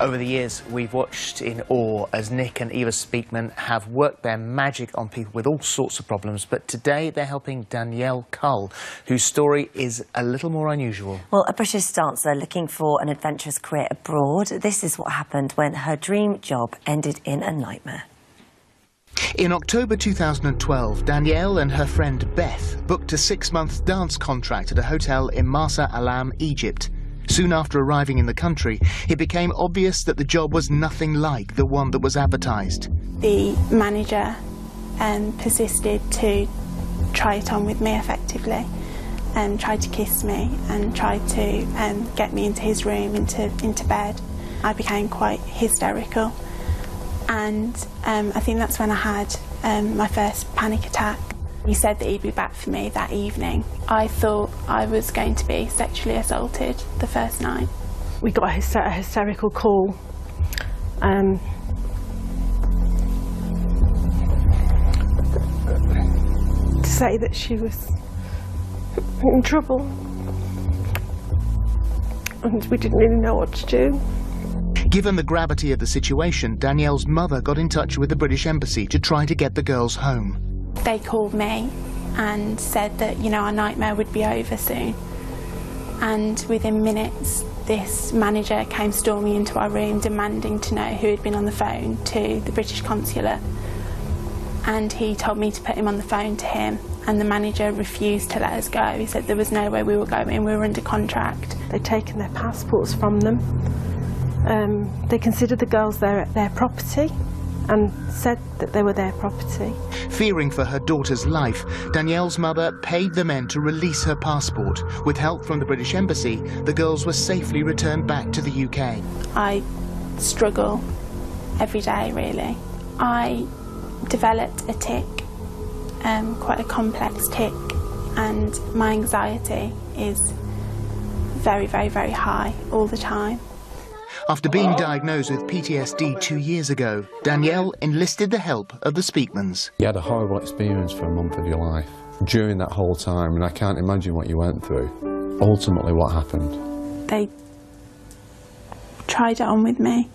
Over the years, we've watched in awe as Nick and Eva Speakman have worked their magic on people with all sorts of problems, but today they're helping Danielle Cull, whose story is a little more unusual. Well, a British dancer looking for an adventurous career abroad. This is what happened when her dream job ended in a nightmare. In October 2012, Danielle and her friend Beth booked a 6-month dance contract at a hotel in Marsa Alam, Egypt. Soon after arriving in the country, it became obvious that the job was nothing like the one that was advertised. The manager persisted to try it on with me effectively, and tried to kiss me and tried to get me into his room, into bed. I became quite hysterical, and I think that's when I had my first panic attack. He said that he'd be back for me that evening. I thought I was going to be sexually assaulted the first night. We got a hysterical call. To say that she was in trouble. And we didn't really know what to do. Given the gravity of the situation, Danielle's mother got in touch with the British Embassy to try to get the girls home. They called me and said that, you know, our nightmare would be over soon. And within minutes, this manager came storming into our room demanding to know who had been on the phone to the British consulate. And he told me to put him on the phone to him, and the manager refused to let us go. He said there was nowhere we were going, we were under contract. They'd taken their passports from them. They considered the girls their property and said that they were their property. Fearing for her daughter's life, Danielle's mother paid the men to release her passport. With help from the British Embassy, the girls were safely returned back to the UK. I struggle every day, really. I developed a tic, quite a complex tic, and my anxiety is very, very, very high all the time. After being diagnosed with PTSD 2 years ago, Danielle enlisted the help of the Speakmans. You had a horrible experience for a month of your life. During that whole time, and I can't imagine what you went through, ultimately what happened? They tried it on with me.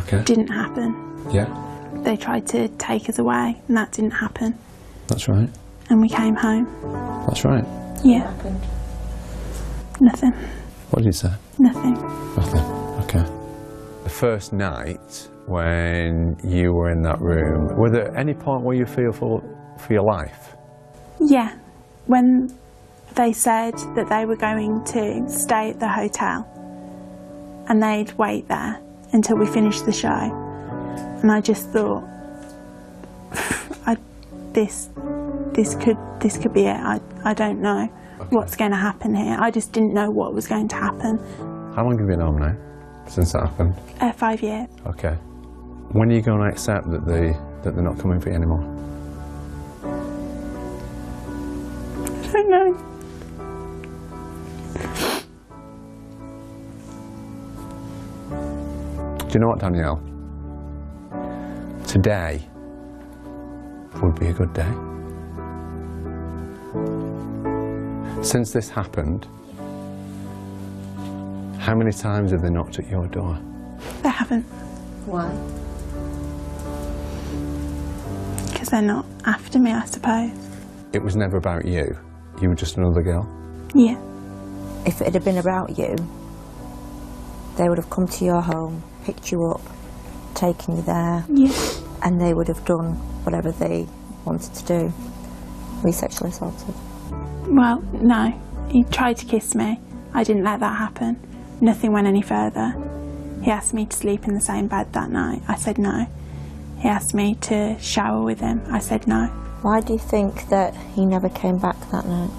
Okay. It didn't happen. Yeah. They tried to take us away, and that didn't happen. That's right. And we came home. That's right. Yeah. Nothing. What did you say? Nothing. Nothing. Okay. The first night when you were in that room, were there any point where you feel for your life? Yeah. When they said that they were going to stay at the hotel and they'd wait there until we finished the show, and I just thought, this could be it. I don't know what's going to happen here. I just didn't know what was going to happen. How long have you been home now, since that happened? 5 years. Okay. When are you going to accept that they're not coming for you anymore? I don't know. Do you know what, Danielle? Today would be a good day. Since this happened, how many times have they knocked at your door? They haven't. Why? Because they're not after me, I suppose. It was never about you. You were just another girl? Yeah. If it had been about you, they would have come to your home, picked you up, taken you there, Yeah. and they would have done whatever they wanted to do. Were you sexually assaulted? Well, no. He tried to kiss me. I didn't let that happen. Nothing went any further. He asked me to sleep in the same bed that night. I said no. He asked me to shower with him. I said no. Why do you think that he never came back that night?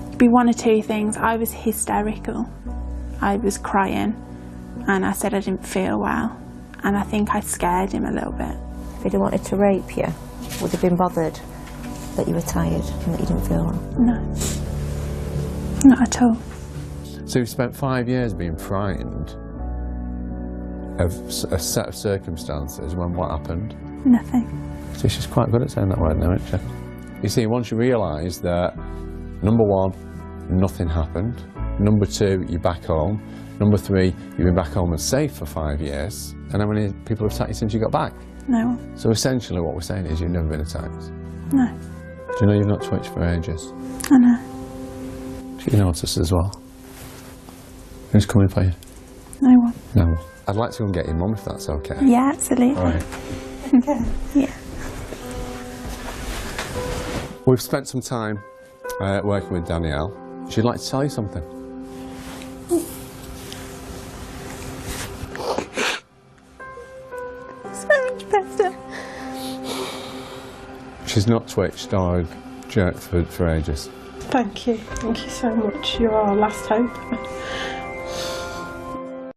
It'd be one of two things. I was hysterical. I was crying, and I said I didn't feel well. And I think I scared him a little bit. If he'd have wanted to rape you, would have been bothered that you were tired and that you didn't feel well? No. Not at all. So you spent 5 years being frightened of a set of circumstances when what happened? Nothing. See, she's quite good at saying that word now, isn't she? You see, once you realise that, number one, nothing happened. Number two, you're back home. Number 3, you've been back home and safe for 5 years. And how many people have attacked you since you got back? No one. So essentially what we're saying is you've never been attacked. No. Do you know you've not twitched for ages? I know. Do you notice as well? Who's coming for you? No one. No one. I'd like to go and get your mum if that's okay. Yeah, absolutely. All right. Okay. Yeah. We've spent some time working with Danielle. She'd like to tell you something. So much better. She's not twitched or jerked for ages. Thank you so much. You're our last hope.